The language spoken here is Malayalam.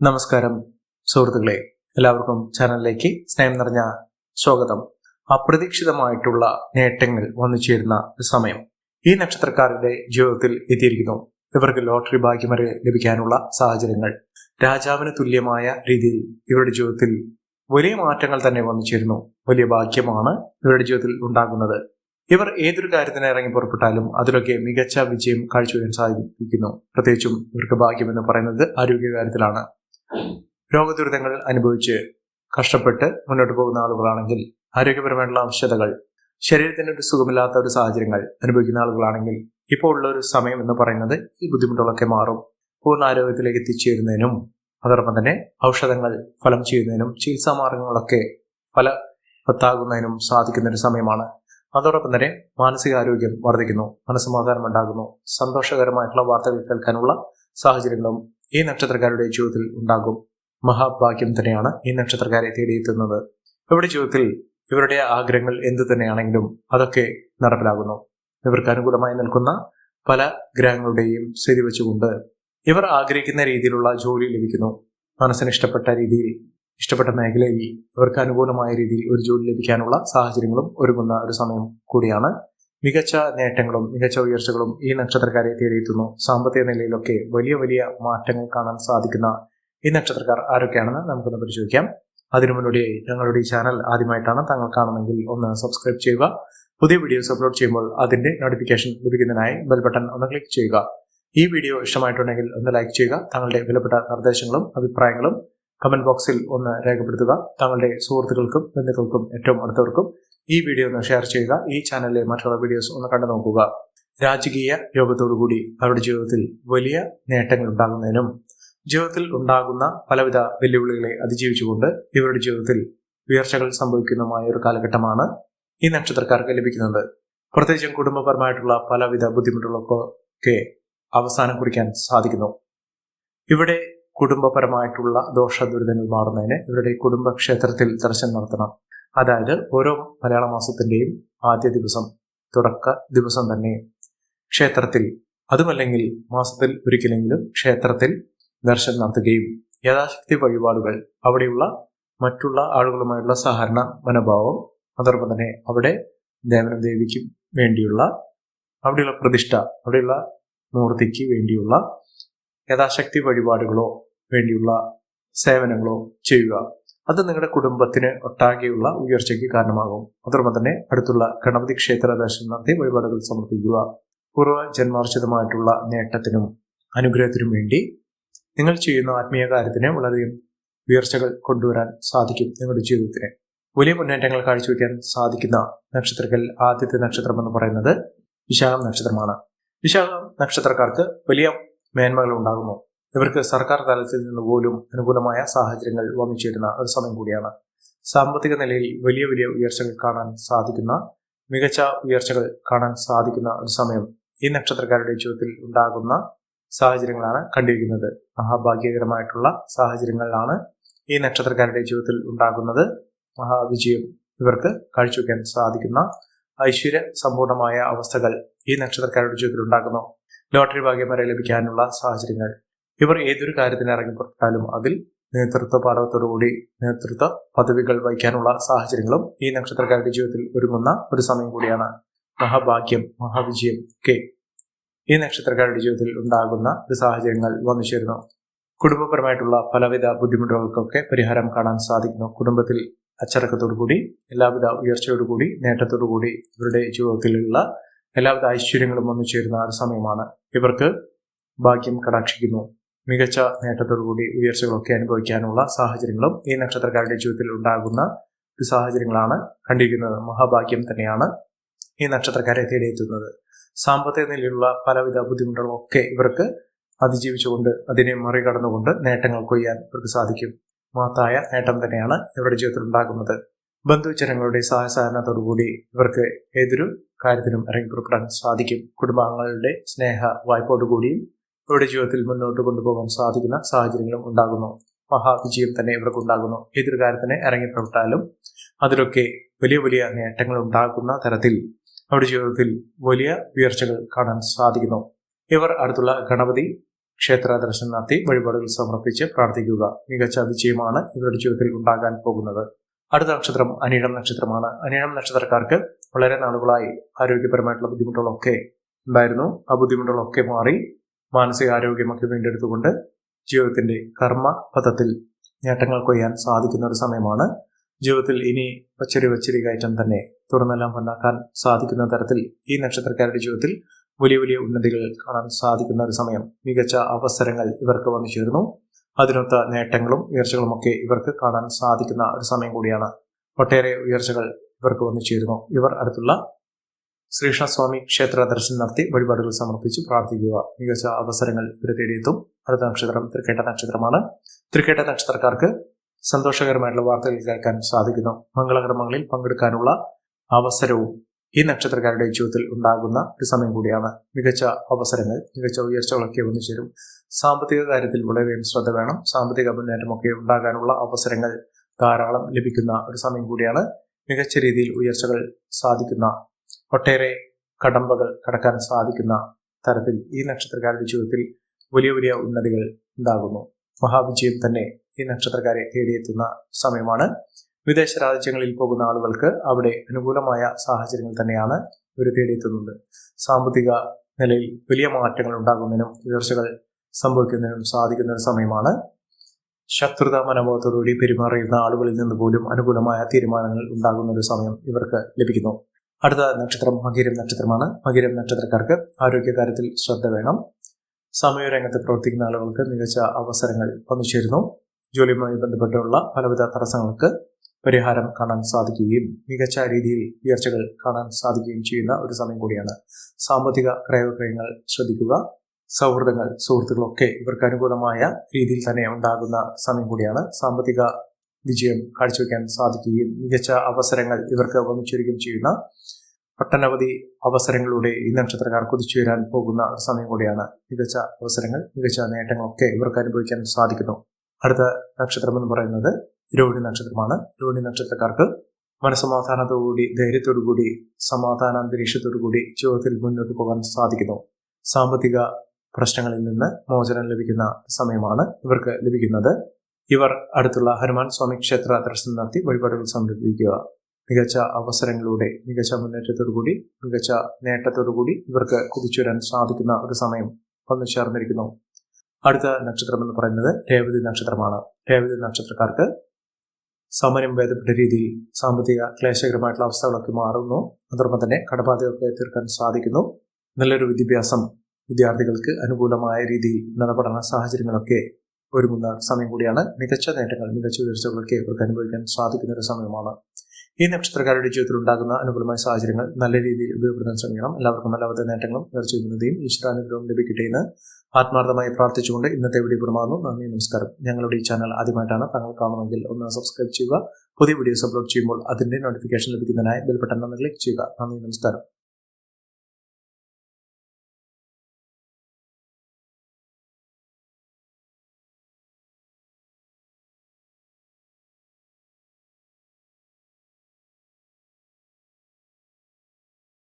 നമസ്കാരം സുഹൃത്തുക്കളെ, എല്ലാവർക്കും ചാനലിലേക്ക് സ്നേഹം നിറഞ്ഞ സ്വാഗതം. അപ്രതീക്ഷിതമായിട്ടുള്ള നേട്ടങ്ങൾ വന്നു ചേരുന്ന സമയം ഈ നക്ഷത്രക്കാരുടെ ജീവിതത്തിൽ എത്തിയിരിക്കുന്നു. ഇവർക്ക് ലോട്ടറി ഭാഗ്യം വരെ ലഭിക്കാനുള്ള സാഹചര്യങ്ങൾ രാജാവിന് തുല്യമായ രീതിയിൽ ഇവരുടെ ജീവിതത്തിൽ വലിയ മാറ്റങ്ങൾ തന്നെ വന്നു ചേരുന്നു. വലിയ ഭാഗ്യമാണ് ഇവരുടെ ജീവിതത്തിൽ ഉണ്ടാകുന്നത്. ഇവർ ഏതൊരു കാര്യത്തിന് ഇറങ്ങി പുറപ്പെട്ടാലും അതിലൊക്കെ മികച്ച വിജയം കാഴ്ചവെക്കാൻ സാധിക്കുന്നു. പ്രത്യേകിച്ചും ഇവർക്ക് ഭാഗ്യം എന്ന് പറയുന്നത് ആരോഗ്യകാര്യത്തിലാണ്. രോഗദുരിതങ്ങൾ അനുഭവിച്ച് കഷ്ടപ്പെട്ട് മുന്നോട്ട് പോകുന്ന ആളുകളാണെങ്കിൽ, ആരോഗ്യപരമായിട്ടുള്ള ആവശ്യതകൾ, ശരീരത്തിന് ഒരു സുഖമില്ലാത്ത ഒരു സാഹചര്യങ്ങൾ അനുഭവിക്കുന്ന ആളുകളാണെങ്കിൽ ഇപ്പോൾ ഉള്ള ഒരു സമയം എന്ന് പറയുന്നത് ഈ ബുദ്ധിമുട്ടുകളൊക്കെ മാറും. പൂർണ്ണ ആരോഗ്യത്തിലേക്ക് എത്തിച്ചേരുന്നതിനും അതോടൊപ്പം തന്നെ ഔഷധങ്ങൾ ഫലം ചെയ്യുന്നതിനും ചികിത്സാ മാർഗങ്ങളൊക്കെ ഫലവത്താകുന്നതിനും സാധിക്കുന്ന ഒരു സമയമാണ്. അതോടൊപ്പം തന്നെ മാനസികാരോഗ്യം വർദ്ധിക്കുന്നു, മനസ്സമാധാനം ഉണ്ടാകുന്നു, സന്തോഷകരമായിട്ടുള്ള വാർത്തകൾ കേൾക്കാനുള്ള സാഹചര്യങ്ങളും ഈ നക്ഷത്രക്കാരുടെ ജീവിതത്തിൽ ഉണ്ടാകും. മഹാഭാഗ്യം തന്നെയാണ് ഈ നക്ഷത്രക്കാരെ തേടിയെത്തുന്നത്. ഇവരുടെ ജീവിതത്തിൽ ഇവരുടെ ആഗ്രഹങ്ങൾ എന്തു തന്നെയാണെങ്കിലും അതൊക്കെ നടപ്പിലാകുന്നു. ഇവർക്ക് അനുകൂലമായി നിൽക്കുന്ന പല ഗ്രഹങ്ങളുടെയും സ്ഥിതി വെച്ചുകൊണ്ട് ഇവർ ആഗ്രഹിക്കുന്ന രീതിയിലുള്ള ജോലി ലഭിക്കുന്നു. മനസ്സിന് ഇഷ്ടപ്പെട്ട രീതിയിൽ, ഇഷ്ടപ്പെട്ട മേഖലയിൽ ഇവർക്ക് അനുകൂലമായ രീതിയിൽ ഒരു ജോലി ലഭിക്കാനുള്ള സാഹചര്യങ്ങളും ഒരുങ്ങുന്ന ഒരു സമയം കൂടിയാണ്. മികച്ച നേട്ടങ്ങളും മികച്ച ഉയർച്ചകളും ഈ നക്ഷത്രക്കാരെ തേടിയെത്തുന്നു. സാമ്പത്തിക നിലയിലൊക്കെ വലിയ വലിയ മാറ്റങ്ങൾ കാണാൻ സാധിക്കുന്ന ഈ നക്ഷത്രക്കാർ ആരൊക്കെയാണെന്ന് നമുക്കൊന്ന് പരിശോധിക്കാം. അതിനു മുന്നോടിയായി ഞങ്ങളുടെ ഈ ചാനൽ ആദ്യമായിട്ടാണ് താങ്കൾ കാണുമെങ്കിൽ ഒന്ന് സബ്സ്ക്രൈബ് ചെയ്യുക. പുതിയ വീഡിയോസ് അപ്ലോഡ് ചെയ്യുമ്പോൾ അതിന്റെ നോട്ടിഫിക്കേഷൻ ലഭിക്കുന്നതിനായി ബെൽ ബട്ടൺ ഒന്ന് ക്ലിക്ക് ചെയ്യുക. ഈ വീഡിയോ ഇഷ്ടമായിട്ടുണ്ടെങ്കിൽ ഒന്ന് ലൈക്ക് ചെയ്യുക. താങ്കളുടെ വിലപ്പെട്ട നിർദ്ദേശങ്ങളും അഭിപ്രായങ്ങളും കമന്റ് ബോക്സിൽ ഒന്ന് രേഖപ്പെടുത്തുക. താങ്കളുടെ സുഹൃത്തുക്കൾക്കും ബന്ധുക്കൾക്കും ഏറ്റവും അടുത്തവർക്കും ഈ വീഡിയോ ഒന്ന് ഷെയർ ചെയ്യുക. ഈ ചാനലിലെ മറ്റുള്ള വീഡിയോസ് ഒന്ന് കണ്ടു നോക്കുക. രാജകീയ യോഗത്തോടുകൂടി അവരുടെ ജീവിതത്തിൽ വലിയ നേട്ടങ്ങൾ ഉണ്ടാകുന്നതിനും ജീവിതത്തിൽ ഉണ്ടാകുന്ന പലവിധ വെല്ലുവിളികളെ അതിജീവിച്ചുകൊണ്ട് ഇവരുടെ ജീവിതത്തിൽ ഉയർച്ചകൾ സംഭവിക്കുന്നതുമായ ഒരു കാലഘട്ടമാണ് ഈ നക്ഷത്രക്കാർക്ക് ലഭിക്കുന്നത്. പ്രത്യേകിച്ചും കുടുംബപരമായിട്ടുള്ള പലവിധ ബുദ്ധിമുട്ടുകളൊക്കെ അവസാനം കുറിക്കാൻ സാധിക്കുന്നു. ഇവിടെ കുടുംബപരമായിട്ടുള്ള ദോഷദുരിതങ്ങൾ മാറുന്നതിന് ഇവരുടെ കുടുംബക്ഷേത്രത്തിൽ ദർശനം നടത്തണം. അതായത് ഓരോ മലയാള മാസത്തിന്റെയും ആദ്യ ദിവസം, തുടക്ക ദിവസം തന്നെ ക്ഷേത്രത്തിൽ, അതുമല്ലെങ്കിൽ മാസത്തിൽ ഒരിക്കലെങ്കിലും ക്ഷേത്രത്തിൽ ദർശനം നടത്തുകയും യഥാശക്തി വഴിപാടുകൾ, അവിടെയുള്ള മറ്റുള്ള ആളുകളുമായുള്ള സഹകരണ മനോഭാവം, അതോടൊപ്പം തന്നെ അവിടെ ദേവനും ദേവിക്കും വേണ്ടിയുള്ള അവിടെയുള്ള പ്രതിഷ്ഠ, അവിടെയുള്ള മൂർത്തിക്ക് വേണ്ടിയുള്ള യഥാശക്തി വഴിപാടുകളോ വേണ്ടിയുള്ള സേവനങ്ങളോ ചെയ്യുക. അത് നിങ്ങളുടെ കുടുംബത്തിന് ഒട്ടാകെയുള്ള ഉയർച്ചയ്ക്ക് കാരണമാകും. അതോടൊപ്പം തന്നെ അടുത്തുള്ള ഗണപതി ക്ഷേത്ര ദർശനം നടത്തി വഴിപാടുകൾ സമർപ്പിക്കുക. പൂർവ്വ ജന്മാർജിതമായിട്ടുള്ള നേട്ടത്തിനും അനുഗ്രഹത്തിനും വേണ്ടി നിങ്ങൾ ചെയ്യുന്ന ആത്മീയ കാര്യത്തിന് വളരെയധികം ഉയർച്ചകൾ കൊണ്ടുവരാൻ സാധിക്കും. നിങ്ങളുടെ ജീവിതത്തിന് വലിയ മുന്നേറ്റങ്ങൾ കാഴ്ചവെക്കാൻ സാധിക്കുന്ന നക്ഷത്രത്തിൽ ആദ്യത്തെ നക്ഷത്രം എന്ന് പറയുന്നത് വിശാഖം നക്ഷത്രമാണ്. വിശാഖം നക്ഷത്രക്കാർക്ക് വലിയ മേന്മകൾ ഉണ്ടാകുന്നു. ഇവർക്ക് സർക്കാർ തലത്തിൽ നിന്ന് പോലും അനുകൂലമായ സാഹചര്യങ്ങൾ വന്നു ചേരുന്ന ഒരു സമയം കൂടിയാണ്. സാമ്പത്തിക നിലയിൽ വലിയ വലിയ ഉയർച്ചകൾ കാണാൻ സാധിക്കുന്ന, മികച്ച ഉയർച്ചകൾ കാണാൻ സാധിക്കുന്ന ഒരു സമയം ഈ നക്ഷത്രക്കാരുടെ ജീവിതത്തിൽ ഉണ്ടാകുന്ന സാഹചര്യങ്ങളാണ് കണ്ടിരിക്കുന്നത്. മഹാഭാഗ്യകരമായിട്ടുള്ള സാഹചര്യങ്ങളിലാണ് ഈ നക്ഷത്രക്കാരുടെ ജീവിതത്തിൽ ഉണ്ടാകുന്നത്. മഹാവിജയം ഇവർക്ക് കാഴ്ചവെക്കാൻ സാധിക്കുന്ന ഐശ്വര്യ സമ്പൂർണമായ അവസ്ഥകൾ ഈ നക്ഷത്രക്കാരുടെ ജീവിതത്തിൽ ഉണ്ടാകുന്നു. ലോട്ടറി ഭാഗ്യം വരെ ലഭിക്കാനുള്ള സാഹചര്യങ്ങൾ, ഇവർ ഏതൊരു കാര്യത്തിന് ഇറങ്ങി പുറപ്പെട്ടാലും അതിൽ നേതൃത്വ പാഠവത്തോടുകൂടി നേതൃത്വ പദവികൾ വഹിക്കാനുള്ള സാഹചര്യങ്ങളും ഈ നക്ഷത്രക്കാരുടെ ജീവിതത്തിൽ ഒരുങ്ങുന്ന ഒരു സമയം കൂടിയാണ്. മഹാഭാഗ്യം, മഹാവിജയം ഒക്കെ ഈ നക്ഷത്രക്കാരുടെ ജീവിതത്തിൽ ഉണ്ടാകുന്ന ഒരു സാഹചര്യങ്ങൾ വന്നു ചേരുന്നു. കുടുംബപരമായിട്ടുള്ള പലവിധ ബുദ്ധിമുട്ടുകൾക്കൊക്കെ പരിഹാരം കാണാൻ സാധിക്കുന്നു. കുടുംബത്തിൽ അച്ചടക്കത്തോടുകൂടി, എല്ലാവിധ ഉയർച്ചയോടുകൂടി, നേട്ടത്തോടുകൂടി ഇവരുടെ ജീവിതത്തിലുള്ള എല്ലാവിധ ഐശ്വര്യങ്ങളും വന്നു ചേരുന്ന ഒരു സമയമാണ്. ഇവർക്ക് ഭാഗ്യം കടാക്ഷിക്കുന്നു. മികച്ച നേട്ടത്തോടുകൂടി ഉയർച്ചകളൊക്കെ അനുഭവിക്കാനുള്ള സാഹചര്യങ്ങളും ഈ നക്ഷത്രക്കാരുടെ ജീവിതത്തിൽ ഉണ്ടാകുന്ന ഒരു സാഹചര്യങ്ങളാണ് കണ്ടിരിക്കുന്നത്. മഹാഭാഗ്യം തന്നെയാണ് ഈ നക്ഷത്രക്കാരെ തേടിയെത്തുന്നത്. സാമ്പത്തിക നിലയിലുള്ള പലവിധ ബുദ്ധിമുട്ടുകളൊക്കെ ഇവർക്ക് അതിജീവിച്ചുകൊണ്ട്, അതിനെ മറികടന്നുകൊണ്ട് നേട്ടങ്ങൾ കൊയ്യാൻ ഇവർക്ക് സാധിക്കും. മഹത്തായ നേട്ടം തന്നെയാണ് ഇവരുടെ ജീവിതത്തിൽ ഉണ്ടാകുന്നത്. ബന്ധുജനങ്ങളുടെ സഹകരണത്തോടുകൂടി ഇവർക്ക് ഏതൊരു കാര്യത്തിനും ഇറങ്ങി പുറപ്പെടാൻ സാധിക്കും. കുടുംബാംഗങ്ങളുടെ സ്നേഹ വായ്പോടുകൂടിയും ഇവരുടെ ജീവിതത്തിൽ മുന്നോട്ട് കൊണ്ടുപോകാൻ സാധിക്കുന്ന സാഹചര്യങ്ങളും ഉണ്ടാകുന്നു. മഹാവിജയം തന്നെ ഇവർക്ക് ഉണ്ടാകുന്നു. ഏതൊരു കാര്യത്തിന് ഇറങ്ങി പുറപ്പെട്ടാലും അതിലൊക്കെ വലിയ വലിയ നേട്ടങ്ങൾ ഉണ്ടാകുന്ന തരത്തിൽ അവരുടെ ജീവിതത്തിൽ വലിയ ഉയർച്ചകൾ കാണാൻ സാധിക്കുന്നു. ഇവർ അടുത്തുള്ള ഗണപതി ക്ഷേത്ര ദർശനം നടത്തി വഴിപാടുകൾ സമർപ്പിച്ച് പ്രാർത്ഥിക്കുക. മികച്ച വിജയമാണ് ഇവരുടെ ജീവിതത്തിൽ ഉണ്ടാകാൻ പോകുന്നത്. അടുത്ത നക്ഷത്രം അനിഴം നക്ഷത്രമാണ്. അനിഴം നക്ഷത്രക്കാർക്ക് വളരെ നാളുകളായി ആരോഗ്യപരമായിട്ടുള്ള ബുദ്ധിമുട്ടുകളൊക്കെ ഉണ്ടായിരുന്നു. ആ ബുദ്ധിമുട്ടുകളൊക്കെ മാറി മാനസിക ആരോഗ്യമൊക്കെ വീണ്ടെടുത്തുകൊണ്ട് ജീവിതത്തിന്റെ കർമ്മപഥത്തിൽ നേട്ടങ്ങൾ കൊയ്യാൻ സാധിക്കുന്ന ഒരു സമയമാണ്. ജീവിതത്തിൽ ഇനി വച്ചരി കയറ്റം തന്നെ തുറന്നെല്ലാം ഉണ്ടാക്കാൻ സാധിക്കുന്ന തരത്തിൽ ഈ നക്ഷത്രക്കാരുടെ ജീവിതത്തിൽ വലിയ വലിയ ഉന്നതികൾ കാണാൻ സാധിക്കുന്ന ഒരു സമയം. മികച്ച അവസരങ്ങൾ ഇവർക്ക് വന്നു ചേരുന്നു. അതിനൊത്ത നേട്ടങ്ങളും ഉയർച്ചകളും ഒക്കെ ഇവർക്ക് കാണാൻ സാധിക്കുന്ന ഒരു സമയം കൂടിയാണ്. ഒട്ടേറെ ഉയർച്ചകൾ ഇവർക്ക് വന്നു ചേരുന്നു. ഇവർ അടുത്തുള്ള ശ്രീകൃഷ്ണസ്വാമി ക്ഷേത്ര ദർശനം നടത്തി വഴിപാടുകൾ സമർപ്പിച്ച് പ്രാർത്ഥിക്കുക. മികച്ച അവസരങ്ങൾ ഇവരെ തേടിയെത്തും. അടുത്ത നക്ഷത്രം തൃക്കേട്ട നക്ഷത്രമാണ്. തൃക്കേട്ട നക്ഷത്രക്കാർക്ക് സന്തോഷകരമായിട്ടുള്ള വാർത്തകൾ കേൾക്കാൻ സാധിക്കുന്നു. മംഗളകർമ്മങ്ങളിൽ പങ്കെടുക്കാനുള്ള അവസരവും ഈ നക്ഷത്രക്കാരുടെ ജീവിതത്തിൽ ഉണ്ടാകുന്ന ഒരു സമയം കൂടിയാണ്. മികച്ച അവസരങ്ങൾ, മികച്ച ഉയർച്ചകളൊക്കെ വന്നു ചേരും. സാമ്പത്തിക കാര്യത്തിൽ വളരെയും ശ്രദ്ധ വേണം. സാമ്പത്തിക മുന്നേറ്റമൊക്കെ ഉണ്ടാകാനുള്ള അവസരങ്ങൾ ധാരാളം ലഭിക്കുന്ന ഒരു സമയം കൂടിയാണ്. മികച്ച രീതിയിൽ ഉയർച്ചകൾ സാധിക്കുന്ന, ഒട്ടേറെ കടമ്പകൾ കടക്കാൻ സാധിക്കുന്ന തരത്തിൽ ഈ നക്ഷത്രക്കാരുടെ ജീവിതത്തിൽ വലിയ വലിയ ഉന്നതികൾ ഉണ്ടാകുന്നു. മഹാവിജയം തന്നെ ഈ നക്ഷത്രക്കാരെ തേടിയെത്തുന്ന സമയമാണ്. വിദേശ രാജ്യങ്ങളിൽ പോകുന്ന ആളുകൾക്ക് അവിടെ അനുകൂലമായ സാഹചര്യങ്ങൾ തന്നെയാണ് ഇവർ തേടിയെത്തുന്നത്. സാമ്പത്തിക നിലയിൽ വലിയ മാറ്റങ്ങൾ ഉണ്ടാകുന്നതിനും ഉയർച്ചകൾ സംഭവിക്കുന്നതിനും സാധിക്കുന്ന ഒരു സമയമാണ്. ശത്രുത മനോഭാവത്തോടുകൂടി പെരുമാറിയുന്ന ആളുകളിൽ നിന്ന് പോലും അനുകൂലമായ തീരുമാനങ്ങൾ ഉണ്ടാകുന്ന ഒരു സമയം ഇവർക്ക് ലഭിക്കുന്നു. അടുത്ത നക്ഷത്രം മകീരം നക്ഷത്രമാണ്. മകീരം നക്ഷത്രക്കാർക്ക് ആരോഗ്യകാര്യത്തിൽ ശ്രദ്ധ വേണം. സമയരംഗത്ത് പ്രവർത്തിക്കുന്ന ആളുകൾക്ക് മികച്ച അവസരങ്ങൾ വന്നു ചേരുന്നു. ജോലിയുമായി ബന്ധപ്പെട്ടുള്ള പലവിധ തടസ്സങ്ങൾക്ക് പരിഹാരം കാണാൻ സാധിക്കുകയും മികച്ച രീതിയിൽ ഉയർച്ചകൾ കാണാൻ സാധിക്കുകയും ചെയ്യുന്ന ഒരു സമയം കൂടിയാണ്. സാമ്പത്തിക ക്രയവിക്രയങ്ങൾ ശ്രദ്ധിക്കുക. സൗഹൃദങ്ങൾ, സുഹൃത്തുക്കളൊക്കെ ഇവർക്ക് അനുകൂലമായ രീതിയിൽ തന്നെ ഉണ്ടാകുന്ന സമയം കൂടിയാണ്. സാമ്പത്തിക വിജയം കാഴ്ചവെക്കാൻ സാധിക്കുകയും മികച്ച അവസരങ്ങൾ ഇവർക്ക് വന്നു ചേരുകയും ചെയ്യുന്ന ഒട്ടനവധി അവസരങ്ങളിലൂടെ ഈ നക്ഷത്രക്കാർ കുതിച്ചുയരാൻ പോകുന്ന ഒരു സമയം കൂടിയാണ്. മികച്ച അവസരങ്ങൾ, മികച്ച നേട്ടങ്ങളൊക്കെ ഇവർക്ക് അനുഭവിക്കാൻ സാധിക്കുന്നു. അടുത്ത നക്ഷത്രം എന്ന് പറയുന്നത് രോഹിണി നക്ഷത്രമാണ്. രോഹിണി നക്ഷത്രക്കാർക്ക് മനസ്സമാധാനത്തോടുകൂടി, ധൈര്യത്തോടുകൂടി, സമാധാന അന്തരീക്ഷത്തോടുകൂടി ജീവിതത്തിൽ മുന്നോട്ട് പോകാൻ സാധിക്കുന്നു. സാമ്പത്തിക പ്രശ്നങ്ങളിൽ നിന്ന് മോചനം ലഭിക്കുന്ന സമയമാണ് ഇവർക്ക് ലഭിക്കുന്നത്. ഇവർ അടുത്തുള്ള ഹനുമാൻ സ്വാമി ക്ഷേത്ര ദർശനം നടത്തി വഴിപാടുകൾ സമർപ്പിക്കുക. മികച്ച അവസരങ്ങളിലൂടെ, മികച്ച മുന്നേറ്റത്തോടുകൂടി, മികച്ച നേട്ടത്തോടുകൂടി ഇവർക്ക് കുതിച്ചുവരാൻ സാധിക്കുന്ന ഒരു സമയം വന്നു ചേർന്നിരിക്കുന്നു. അടുത്ത നക്ഷത്രം എന്ന് പറയുന്നത് രേവതി നക്ഷത്രമാണ്. രേവതി നക്ഷത്രക്കാർക്ക് സമരം ഭേദപ്പെട്ട രീതിയിൽ സാമ്പത്തിക ക്ലേശകരമായിട്ടുള്ള അവസ്ഥകളൊക്കെ മാറുന്നു. അതോടൊപ്പം തന്നെ കടബാധ്യതയൊക്കെ തീർക്കാൻ സാധിക്കുന്നു. നല്ലൊരു വിദ്യാഭ്യാസം വിദ്യാർത്ഥികൾക്ക് അനുകൂലമായ രീതിയിൽ നടപടന സാഹചര്യങ്ങളൊക്കെ ഒരുങ്ങുന്ന സമയം കൂടിയാണ്. മികച്ച നേട്ടങ്ങൾ, മികച്ച ഉയർച്ചകളൊക്കെ ഇവർക്ക് അനുഭവിക്കാൻ സാധിക്കുന്ന ഒരു സമയമാണ്. ഈ നക്ഷത്രക്കാരുടെ ജീവിതത്തിൽ ഉണ്ടാകുന്ന അനുകൂലമായ സാഹചര്യങ്ങൾ നല്ല രീതിയിൽ ഉപയോഗപ്പെടുത്താൻ ശ്രമിക്കണം. എല്ലാവർക്കും എല്ലാവിധ നേട്ടങ്ങളും ഉയർച്ചയും ഈശ്വരാനുഗ്രഹവും ലഭിക്കട്ടെ എന്ന് ആത്മാർത്ഥമായി പ്രാർത്ഥിച്ചുകൊണ്ട് ഇന്നത്തെ വീഡിയോ പൂർണ്ണമാകുന്നു. നന്ദി, നമസ്കാരം. ഞങ്ങളുടെ ഈ ചാനൽ ആദ്യമായിട്ടാണ് താങ്കൾ കാണുമെങ്കിൽ ഒന്ന് സബ്സ്ക്രൈബ് ചെയ്യുക. പുതിയ വീഡിയോസ് അപ്ലോഡ് ചെയ്യുമ്പോൾ അതിന്റെ നോട്ടിഫിക്കേഷൻ ലഭിക്കുന്നതിനായി ബെൽ ബട്ടൺ ഒന്ന് ക്ലിക്ക് ചെയ്യുക. നന്ദി, നമസ്കാരം.